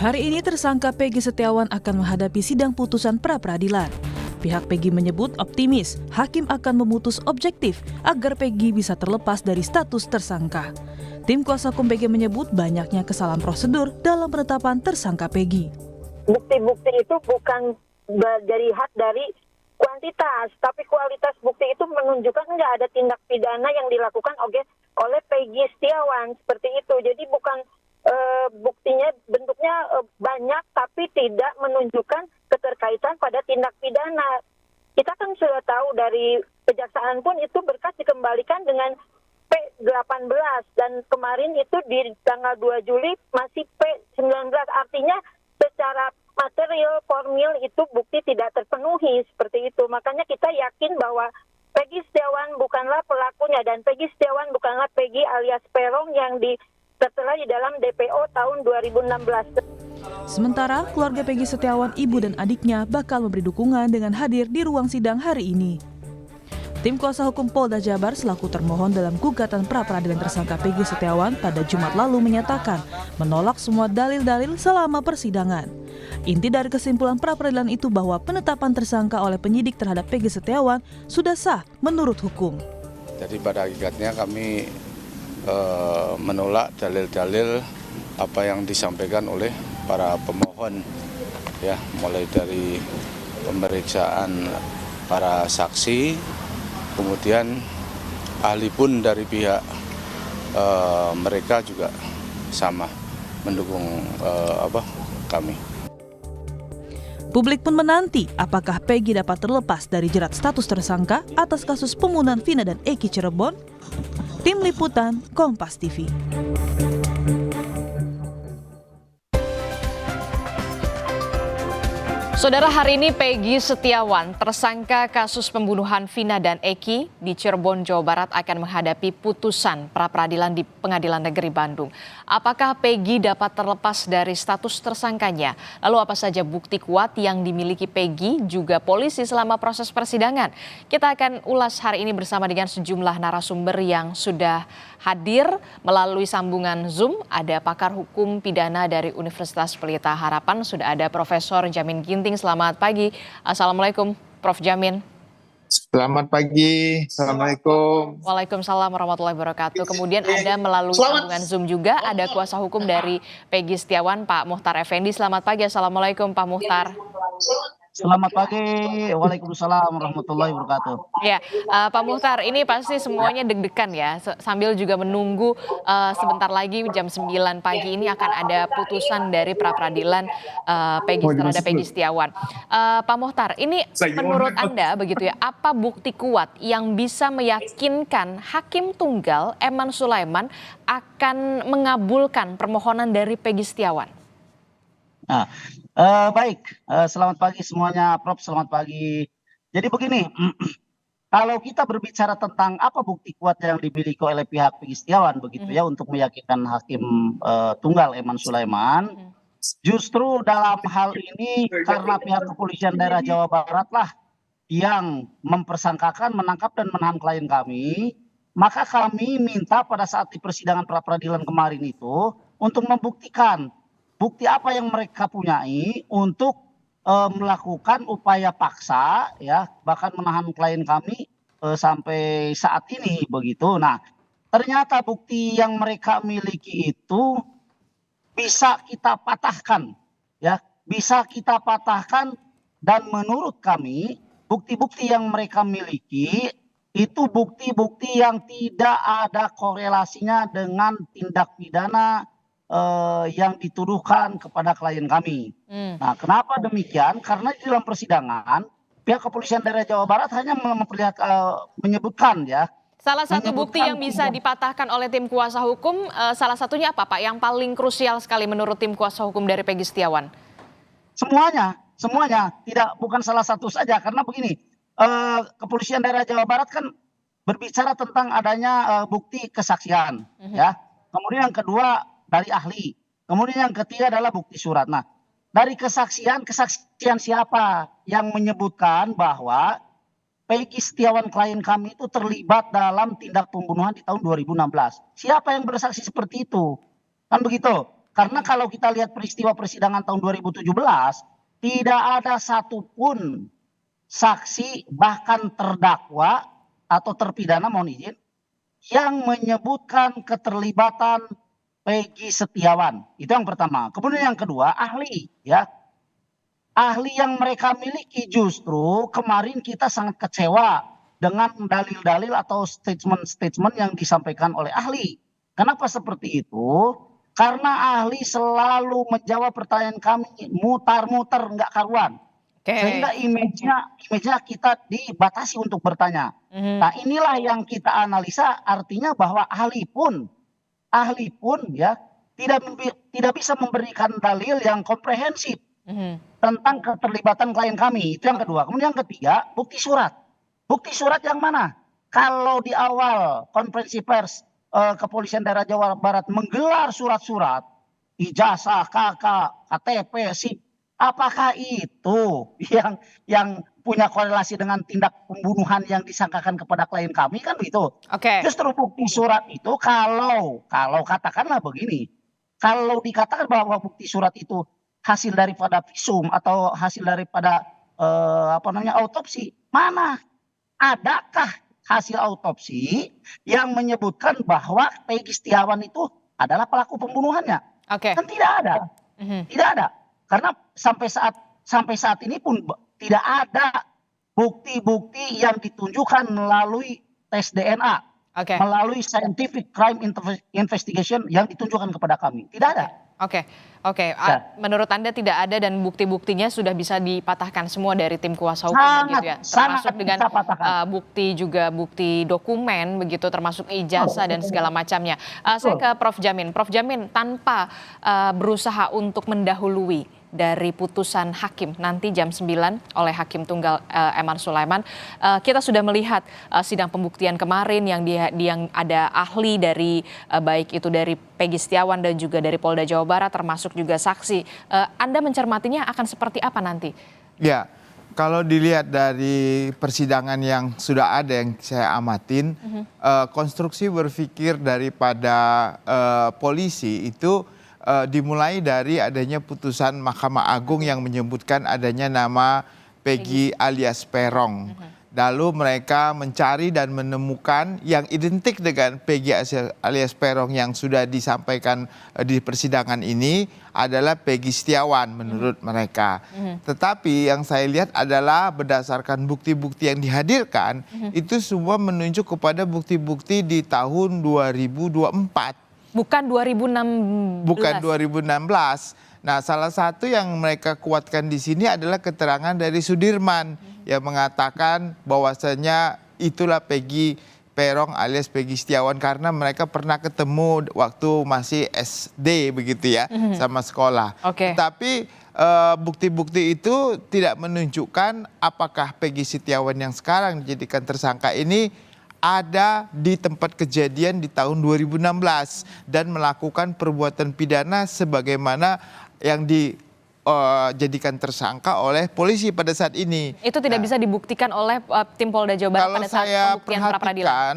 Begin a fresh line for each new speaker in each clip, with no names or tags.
Hari ini tersangka Peggy Setiawan akan menghadapi sidang putusan pra-peradilan. Pihak Peggy menyebut optimis hakim akan memutus objektif agar Peggy bisa terlepas dari status tersangka. Tim kuasa hukum Peggy menyebut banyaknya kesalahan prosedur dalam penetapan tersangka Peggy.
Bukti-bukti itu bukan dilihat dari kuantitas, tapi kualitas bukti itu menunjukkan nggak ada tindak pidana yang dilakukan oleh Peggy Setiawan seperti itu. Jadi bukan buktinya bentuknya banyak tapi tidak menunjukkan keterkaitan pada tindak pidana. Kita kan sudah tahu dari kejaksaan pun itu berkas dikembalikan dengan P18 dan kemarin itu di tanggal 2 Juli masih P19. Artinya secara material formil itu bukti tidak terpenuhi seperti itu. Makanya kita yakin bahwa Peggy Setiawan bukanlah pelakunya dan Peggy Setiawan bukanlah Peggy alias Peron yang tertera di dalam DPO tahun 2016.
Sementara keluarga Peggy Setiawan, ibu dan adiknya bakal memberi dukungan dengan hadir di ruang sidang hari ini. Tim kuasa hukum Polda Jabar selaku termohon dalam gugatan pra-peradilan tersangka Peggy Setiawan pada Jumat lalu menyatakan menolak semua dalil-dalil selama persidangan. Inti dari kesimpulan pra-peradilan itu bahwa penetapan tersangka oleh penyidik terhadap Peggy Setiawan sudah sah menurut hukum.
Jadi pada hakikatnya kami menolak dalil-dalil apa yang disampaikan oleh para pemohon, ya, mulai dari pemeriksaan para saksi, kemudian ahli pun dari pihak mereka juga sama mendukung kami.
Publik pun menanti apakah Peggy dapat terlepas dari jerat status tersangka atas kasus pembunuhan Vina dan Eki Cirebon. Tim Liputan Kompas TV.
Saudara, hari ini Peggy Setiawan, tersangka kasus pembunuhan Vina dan Eki di Cirebon, Jawa Barat akan menghadapi putusan pra-peradilan di Pengadilan Negeri Bandung. Apakah Peggy dapat terlepas dari status tersangkanya? Lalu apa saja bukti kuat yang dimiliki Peggy juga polisi selama proses persidangan? Kita akan ulas hari ini bersama dengan sejumlah narasumber yang sudah hadir melalui sambungan Zoom. Ada pakar hukum pidana dari Universitas Pelita Harapan, sudah ada Profesor Jamin Ginting. Selamat pagi. Assalamualaikum, Prof. Jamin.
Selamat pagi. Assalamualaikum.
Waalaikumsalam warahmatullahi wabarakatuh. Kemudian ada melalui sambungan Zoom juga ada kuasa hukum dari Peggy Setiawan, Pak Muhtar Effendi. Selamat pagi. Assalamualaikum, Pak Muhtar.
Selamat pagi, waalaikumsalam warahmatullahi wabarakatuh.
Ya, Pak Muhtar, ini pasti semuanya deg-degan ya, sambil juga menunggu sebentar lagi jam 9 pagi ini akan ada putusan dari pra-peradilan Peggy terhadap Peggy Setiawan. Pak Muhtar, ini menurut Anda begitu ya, apa bukti kuat yang bisa meyakinkan Hakim Tunggal Eman Sulaiman akan mengabulkan permohonan dari Peggy Setiawan?
Nah, baik, selamat pagi semuanya, Prof. Selamat pagi. Jadi begini, kalau kita berbicara tentang apa bukti kuat yang dimiliki oleh pihak Peggy Setiawan begitu ya untuk meyakinkan Hakim Tunggal Eman Sulaiman, justru dalam hal ini karena pihak kepolisian daerah Jawa Barat lah yang mempersangkakan, menangkap dan menahan klien kami, maka kami minta pada saat di persidangan pra-peradilan kemarin itu untuk membuktikan bukti apa yang mereka punyai untuk melakukan upaya paksa, ya, bahkan menahan klien kami sampai saat ini begitu. Nah, ternyata bukti yang mereka miliki itu bisa kita patahkan, ya, bisa kita patahkan, dan menurut kami bukti-bukti yang mereka miliki itu bukti-bukti yang tidak ada korelasinya dengan tindak pidana yang dituduhkan kepada klien kami. Nah, kenapa demikian? Karena di dalam persidangan pihak kepolisian daerah Jawa Barat hanya menyebutkan, ya.
Salah satu bukti yang bisa dipatahkan oleh tim kuasa hukum, salah satunya apa, Pak? Yang paling krusial sekali menurut tim kuasa hukum dari Peggy Setiawan?
Semuanya, bukan salah satu saja. Karena begini, kepolisian daerah Jawa Barat kan berbicara tentang adanya bukti kesaksian, ya. Kemudian yang kedua dari ahli. Kemudian yang ketiga adalah bukti surat. Nah, dari kesaksian siapa yang menyebutkan bahwa Peggy Setiawan klien kami itu terlibat dalam tindak pembunuhan di tahun 2016? Siapa yang bersaksi seperti itu? Kan begitu. Karena kalau kita lihat peristiwa persidangan tahun 2017, tidak ada satupun saksi bahkan terdakwa atau terpidana, mohon izin, yang menyebutkan keterlibatan Peggy Setiawan. Itu yang pertama. Kemudian yang kedua, ahli, ya. Ahli yang mereka miliki justru kemarin kita sangat kecewa dengan dalil-dalil atau statement-statement yang disampaikan oleh ahli. Kenapa seperti itu? Karena ahli selalu menjawab pertanyaan kami mutar-mutar, nggak karuan. Sehingga image-nya kita dibatasi untuk bertanya. Nah, inilah yang kita analisa, artinya bahwa ahli pun ya tidak bisa memberikan dalil yang komprehensif tentang keterlibatan klien kami. Itu yang kedua. Kemudian yang ketiga, bukti surat. Bukti surat yang mana? Kalau di awal konferensi pers Kepolisian Daerah Jawa Barat menggelar surat-surat, ijazah, KK, KTP, SIM, apakah itu yang punya korelasi dengan tindak pembunuhan yang disangkakan kepada klien kami, kan begitu? Justru bukti surat itu kalau katakanlah begini, kalau dikatakan bahwa bukti surat itu hasil daripada visum atau hasil daripada autopsi, mana adakah hasil autopsi yang menyebutkan bahwa Peggy Setiawan itu adalah pelaku pembunuhannya? Kan tidak ada. Tidak ada. Karena sampai saat ini pun tidak ada bukti-bukti yang ditunjukkan melalui tes DNA, melalui scientific crime investigation yang ditunjukkan kepada kami. Tidak ada.
Menurut Anda tidak ada dan bukti-buktinya sudah bisa dipatahkan semua dari tim kuasa hukum begitu ya? Termasuk dengan bukti dokumen begitu, termasuk ijazah dan segala macamnya. Saya ke Prof Jamin. Prof Jamin, tanpa berusaha untuk mendahului dari putusan hakim nanti jam 9 oleh Hakim Tunggal Eman Sulaiman, kita sudah melihat sidang pembuktian kemarin yang ada ahli dari baik itu dari Peggy Setiawan dan juga dari Polda Jawa Barat, termasuk juga saksi. Anda mencermatinya akan seperti apa nanti? Ya, kalau dilihat dari persidangan yang sudah ada yang saya amatin, konstruksi berpikir daripada polisi itu dimulai dari adanya putusan Mahkamah Agung yang menyebutkan adanya nama Peggy alias Peron. Lalu mereka mencari dan menemukan yang identik dengan Peggy alias Peron yang sudah disampaikan di persidangan ini adalah Peggy Setiawan menurut mereka. Tetapi yang saya lihat adalah berdasarkan bukti-bukti yang dihadirkan, itu semua menunjuk kepada bukti-bukti di tahun 2024. Bukan 2016. Bukan 2016. Nah, salah satu yang mereka kuatkan di sini adalah keterangan dari Sudirman yang mengatakan bahwasanya itulah Peggy Peron alias Peggy Setiawan karena mereka pernah ketemu waktu masih SD begitu ya, sama sekolah. Tapi bukti-bukti itu tidak menunjukkan apakah Peggy Setiawan yang sekarang dijadikan tersangka ini ada di tempat kejadian di tahun 2016 dan melakukan perbuatan pidana sebagaimana yang dijadikan tersangka oleh polisi pada saat ini. Itu tidak bisa dibuktikan oleh tim Polda Jawa Barat pada saat pembuktian pra-peradilan.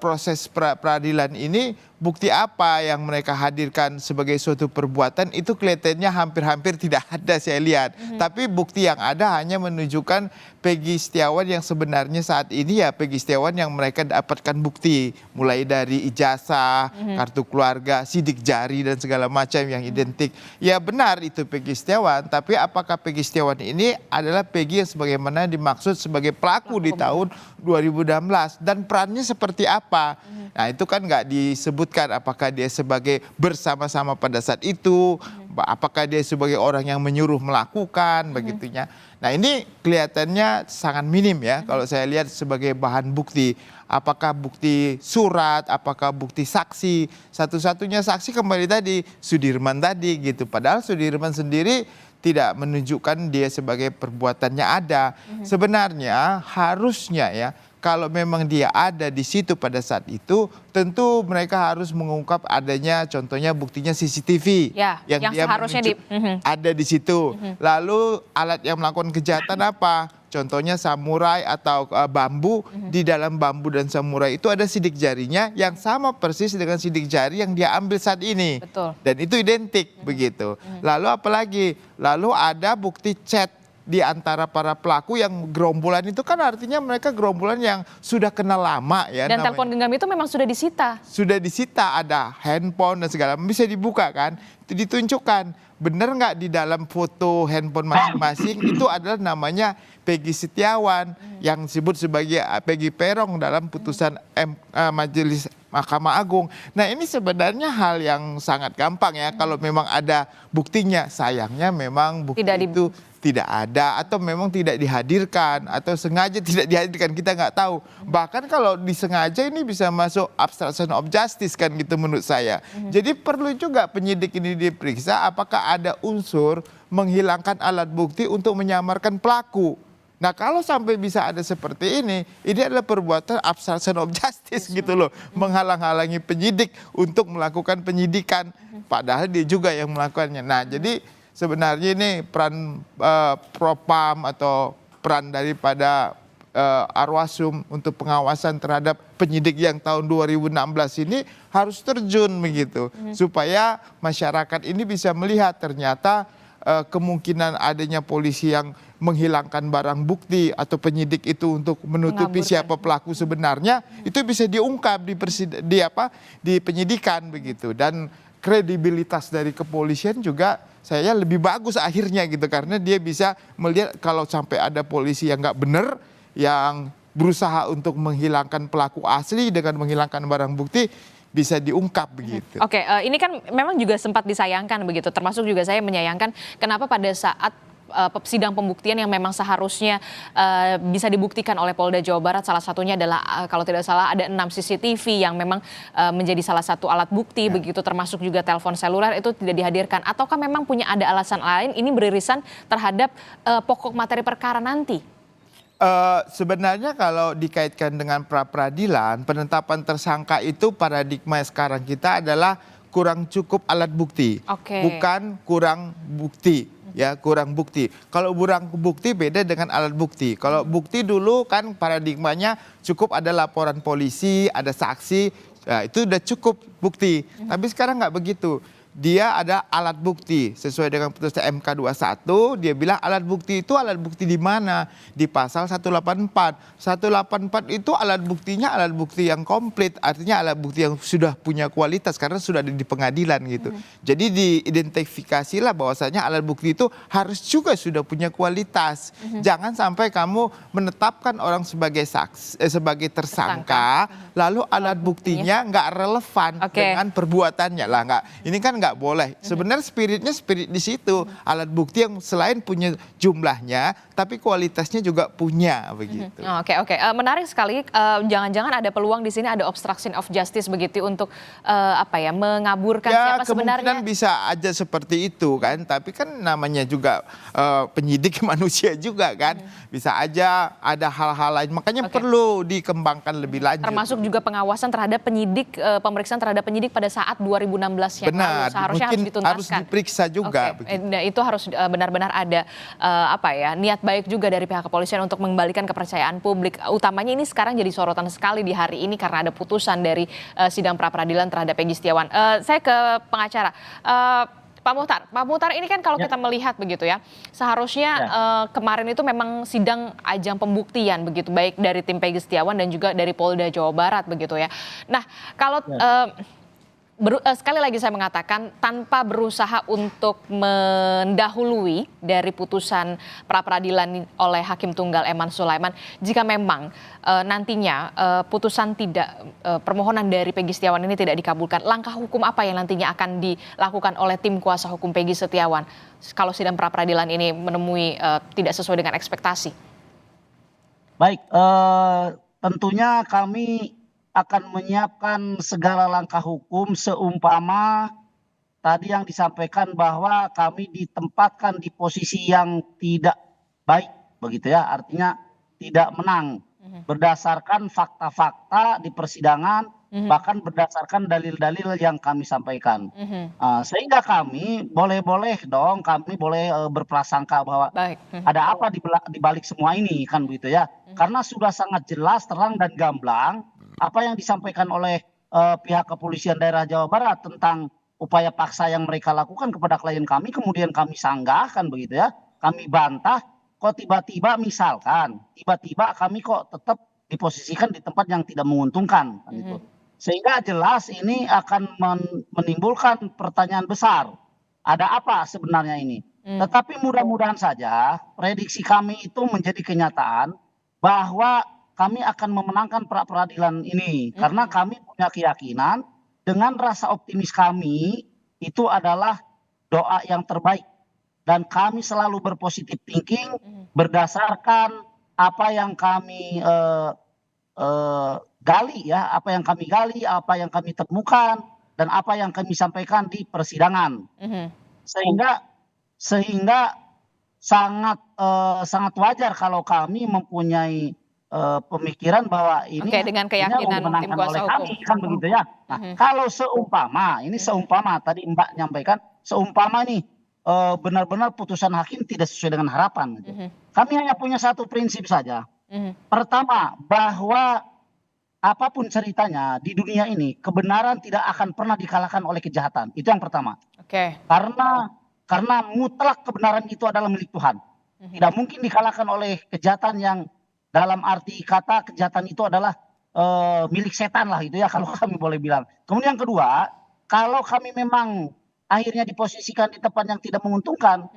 Proses pra-peradilan ini, bukti apa yang mereka hadirkan sebagai suatu perbuatan itu kelihatannya hampir-hampir tidak ada saya lihat. Tapi bukti yang ada hanya menunjukkan Peggy Setiawan yang sebenarnya saat ini ya Peggy Setiawan yang mereka dapatkan bukti. Mulai dari ijazah, kartu keluarga, sidik jari dan segala macam yang identik. Ya benar itu Peggy Setiawan, tapi apakah Peggy Setiawan ini adalah Peggy yang sebagaimana dimaksud sebagai pelaku di tahun 2016 dan perannya seperti apa? Nah itu kan nggak disebutkan apakah dia sebagai bersama-sama pada saat itu, apakah dia sebagai orang yang menyuruh melakukan begitunya. Nah ini kelihatannya sangat minim ya kalau saya lihat sebagai bahan bukti. Apakah bukti surat, apakah bukti saksi. Satu-satunya saksi kembali tadi Sudirman tadi gitu. Padahal Sudirman sendiri tidak menunjukkan dia sebagai perbuatannya ada. Sebenarnya harusnya ya kalau memang dia ada di situ pada saat itu, tentu mereka harus mengungkap adanya contohnya buktinya CCTV yang dia seharusnya ada di situ. Lalu alat yang melakukan kejahatan apa?
contohnya samurai atau bambu, di dalam bambu dan samurai itu ada sidik jarinya yang sama persis dengan sidik jari yang dia ambil saat ini.
Betul.
Dan itu identik begitu. Lalu apalagi? Lalu ada bukti chat di antara para pelaku yang gerombolan itu kan artinya mereka gerombolan yang sudah kenal lama ya.
Dan
namanya.
telepon genggam itu memang sudah disita.
Sudah disita, ada handphone dan segala bisa dibuka kan, itu ditunjukkan benar nggak di dalam foto handphone masing-masing itu adalah namanya Peggy Setiawan yang disebut sebagai Peggy Peron dalam putusan Majelis Mahkamah Agung. Nah ini sebenarnya hal yang sangat gampang ya kalau memang ada buktinya. Sayangnya memang bukti itu tidak ada atau memang tidak dihadirkan atau sengaja tidak dihadirkan, kita nggak tahu. Bahkan kalau disengaja ini bisa masuk obstruction of justice kan gitu menurut saya. Jadi perlu juga penyidik ini diperiksa apakah ada unsur menghilangkan alat bukti untuk menyamarkan pelaku. Nah kalau sampai bisa ada seperti ini adalah perbuatan obstruction of justice gitu loh. Menghalang-halangi penyidik untuk melakukan penyidikan. Padahal dia juga yang melakukannya. Nah jadi sebenarnya ini peran Propam atau peran daripada Arwasum untuk pengawasan terhadap penyidik yang tahun 2016 ini harus terjun begitu. Supaya masyarakat ini bisa melihat ternyata kemungkinan adanya polisi yang menghilangkan barang bukti atau penyidik itu untuk menutupi siapa pelaku sebenarnya itu bisa diungkap di penyidikan begitu. Dan kredibilitas dari kepolisian juga saya lebih bagus akhirnya gitu karena dia bisa melihat kalau sampai ada polisi yang nggak benar yang berusaha untuk menghilangkan pelaku asli dengan menghilangkan barang bukti bisa diungkap begitu.
Oke, ini kan memang juga sempat disayangkan begitu, termasuk juga saya menyayangkan kenapa pada saat sidang pembuktian yang memang seharusnya bisa dibuktikan oleh Polda Jawa Barat, salah satunya adalah kalau tidak salah ada 6 CCTV yang memang menjadi salah satu alat bukti begitu, termasuk juga telepon seluler itu tidak dihadirkan. Ataukah memang punya ada alasan lain ini beririsan terhadap pokok materi perkara nanti?
Sebenarnya kalau dikaitkan dengan pra-peradilan, penetapan tersangka itu paradigma sekarang kita adalah kurang cukup alat bukti, bukan kurang bukti. Ya, kurang bukti. Kalau kurang bukti beda dengan alat bukti. Kalau bukti dulu kan paradigmanya cukup ada laporan polisi, ada saksi, ya, itu udah cukup bukti. Tapi sekarang nggak begitu. Dia ada alat bukti sesuai dengan putusan MK 21, dia bilang alat bukti itu alat bukti di mana? Di pasal 184. 184 itu alat buktinya alat bukti yang komplit, artinya alat bukti yang sudah punya kualitas karena sudah ada di pengadilan gitu. Jadi diidentifikasilah bahwasanya alat bukti itu harus juga sudah punya kualitas. Jangan sampai kamu menetapkan orang sebagai sebagai tersangka, lalu alat buktinya nggak relevan dengan perbuatannya lah, nggak. Ini kan nggak boleh. Sebenarnya spiritnya spirit di situ. Alat bukti yang selain punya jumlahnya, tapi kualitasnya juga punya begitu.
Oke. Menarik sekali. Jangan-jangan ada peluang di sini ada obstruction of justice begitu untuk mengaburkan siapa sebenarnya.
Kemungkinan bisa aja seperti itu kan. Tapi kan namanya juga penyidik manusia juga kan. Bisa aja ada hal-hal lain. Makanya perlu dikembangkan lebih lanjut.
Termasuk juga pengawasan terhadap penyidik, pemeriksaan terhadap penyidik pada saat 2016 yang lalu. Seharusnya harus dituntaskan.
Harus diperiksa juga.
Itu harus benar-benar ada niat baik juga dari pihak kepolisian untuk mengembalikan kepercayaan publik. Utamanya ini sekarang jadi sorotan sekali di hari ini karena ada putusan dari sidang pra-peradilan terhadap Peggy Setiawan. Saya ke pengacara. Pak Muhtar ini kan kalau kita melihat begitu ya, seharusnya kemarin itu memang sidang ajang pembuktian begitu, baik dari tim Peggy Setiawan dan juga dari Polda Jawa Barat begitu ya. Nah kalau sekali lagi saya mengatakan tanpa berusaha untuk mendahului dari putusan pra-peradilan oleh Hakim Tunggal Eman Sulaiman, jika memang nantinya putusan permohonan dari Peggy Setiawan ini tidak dikabulkan, langkah hukum apa yang nantinya akan dilakukan oleh tim kuasa hukum Peggy Setiawan kalau sidang pra-peradilan ini menemui tidak sesuai dengan ekspektasi?
Baik, tentunya kami akan menyiapkan segala langkah hukum seumpama tadi yang disampaikan bahwa kami ditempatkan di posisi yang tidak baik begitu ya, artinya tidak menang berdasarkan fakta-fakta di persidangan bahkan berdasarkan dalil-dalil yang kami sampaikan. Sehingga kami boleh-boleh dong, kami boleh berprasangka bahwa
Baik.
ada apa di balik semua ini kan begitu ya. Karena sudah sangat jelas, terang dan gamblang apa yang disampaikan oleh pihak kepolisian daerah Jawa Barat tentang upaya paksa yang mereka lakukan kepada klien kami, kemudian kami sanggah kan begitu ya. Kami bantah, kok tiba-tiba misalkan, tiba-tiba kami kok tetap diposisikan di tempat yang tidak menguntungkan kan gitu. Sehingga jelas ini akan menimbulkan pertanyaan besar. Ada apa sebenarnya ini? Tetapi mudah-mudahan saja prediksi kami itu menjadi kenyataan bahwa kami akan memenangkan pra peradilan ini. Karena kami punya keyakinan dengan rasa optimis kami itu adalah doa yang terbaik. Dan kami selalu berpositif thinking berdasarkan apa yang kami gali ya, apa yang kami gali, apa yang kami temukan, dan apa yang kami sampaikan di persidangan. Sehingga sangat wajar kalau kami mempunyai pemikiran bahwa ini
dengan keyakinan tim kuasa hukum.
Kami, kan begitu ya. Nah, kalau seumpama tadi Mbak nyampaikan, seumpama nih benar-benar putusan hakim tidak sesuai dengan harapan. Kami hanya punya satu prinsip saja. Pertama, bahwa apapun ceritanya di dunia ini, kebenaran tidak akan pernah dikalahkan oleh kejahatan. Itu yang pertama. Karena mutlak kebenaran itu adalah milik Tuhan. Tidak mungkin dikalahkan oleh kejahatan yang dalam arti kata kejahatan itu adalah milik setan lah itu ya kalau kami boleh bilang. Kemudian yang kedua, kalau kami memang akhirnya diposisikan di tempat yang tidak menguntungkan,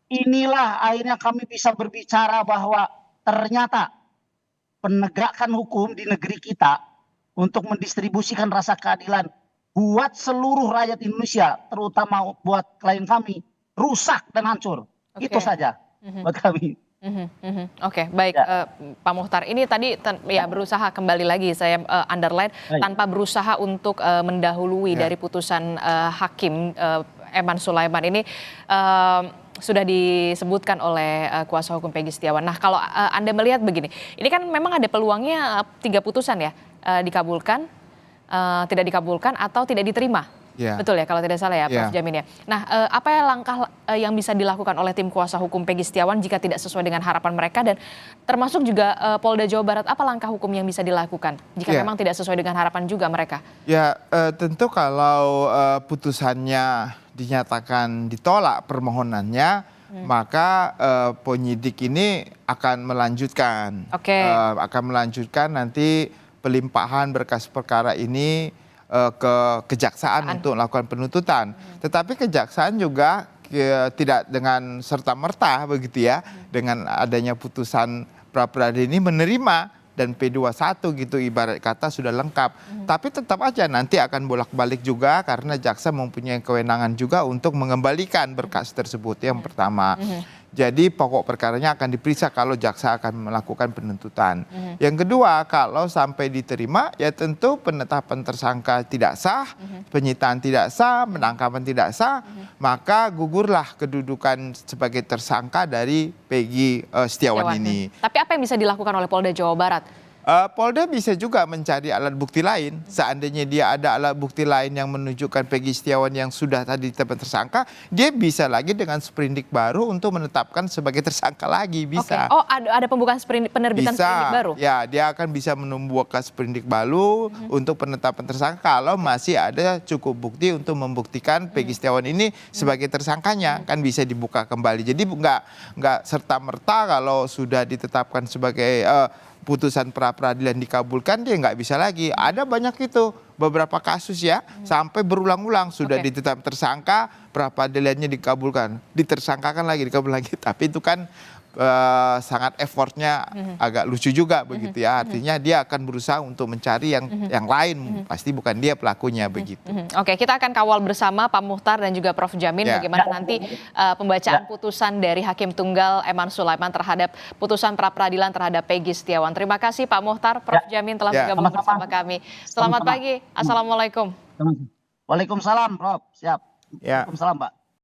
inilah akhirnya kami bisa berbicara bahwa ternyata penegakan hukum di negeri kita untuk mendistribusikan rasa keadilan buat seluruh rakyat Indonesia, terutama buat klien kami, rusak dan hancur. Itu saja buat kami.
Oke, baik Pak Muhtar. Ini tadi ya berusaha kembali lagi saya underline tanpa berusaha untuk mendahului dari putusan hakim Eman Sulaiman ini sudah disebutkan oleh kuasa hukum Peggy Setiawan. Nah, kalau Anda melihat begini, ini kan memang ada peluangnya 3 putusan ya, dikabulkan, tidak dikabulkan atau tidak diterima. Betul ya kalau tidak salah ya Prof. Jamin ya. Nah, apa ya langkah yang bisa dilakukan oleh tim kuasa hukum Peggy Setiawan jika tidak sesuai dengan harapan mereka, dan termasuk juga Polda Jawa Barat, apa langkah hukum yang bisa dilakukan jika memang tidak sesuai dengan harapan juga mereka? Ya,
tentu kalau putusannya dinyatakan ditolak permohonannya, maka penyidik ini akan melanjutkan, nanti pelimpahan berkas perkara ini ke kejaksaan untuk melakukan penuntutan. Tetapi kejaksaan juga tidak dengan serta-merta begitu ya, dengan adanya putusan pra peradilan ini menerima dan P21 gitu ibarat kata sudah lengkap. Tapi tetap aja nanti akan bolak-balik juga karena jaksa mempunyai kewenangan juga untuk mengembalikan berkas tersebut, yang pertama. Jadi pokok perkaranya akan diperiksa kalau jaksa akan melakukan penuntutan. Yang kedua, kalau sampai diterima ya tentu penetapan tersangka tidak sah, penyitaan tidak sah, penangkapan tidak sah, maka gugurlah kedudukan sebagai tersangka dari Peggy Setiawan ini.
Tapi apa yang bisa dilakukan oleh Polda Jawa Barat?
Polda bisa juga mencari alat bukti lain. Seandainya dia ada alat bukti lain yang menunjukkan Peggy Setiawan yang sudah tadi ditetapkan tersangka, dia bisa lagi dengan sprindik baru untuk menetapkan sebagai tersangka lagi, bisa.
Oh, ada pembukaan penerbitan sprindik baru?
Ya, dia akan bisa membuka sprindik baru untuk penetapan tersangka kalau masih ada cukup bukti untuk membuktikan Peggy Setiawan ini sebagai tersangkanya, kan bisa dibuka kembali. Jadi nggak serta-merta kalau sudah ditetapkan sebagai putusan pra peradilan dikabulkan dia nggak bisa lagi. Ada banyak itu beberapa kasus ya, sampai berulang-ulang sudah ditetap tersangka, pra peradilannya dikabulkan, ditersangkakan lagi, dikabulkan lagi. Tapi itu kan sangat effortnya agak lucu juga begitu ya. Artinya dia akan berusaha untuk mencari yang lain, pasti bukan dia pelakunya begitu.
Oke, kita akan kawal bersama Pak Muhtar dan juga Prof. Jamin bagaimana nanti pembacaan putusan dari Hakim Tunggal Eman Sulaiman terhadap putusan pra peradilan terhadap Peggy Setiawan. Terima kasih Pak Muhtar, Prof. Jamin telah bergabung bersama kami. Selamat pagi, Assalamualaikum.
Waalaikumsalam, Prof. Siap. Waalaikumsalam, Pak.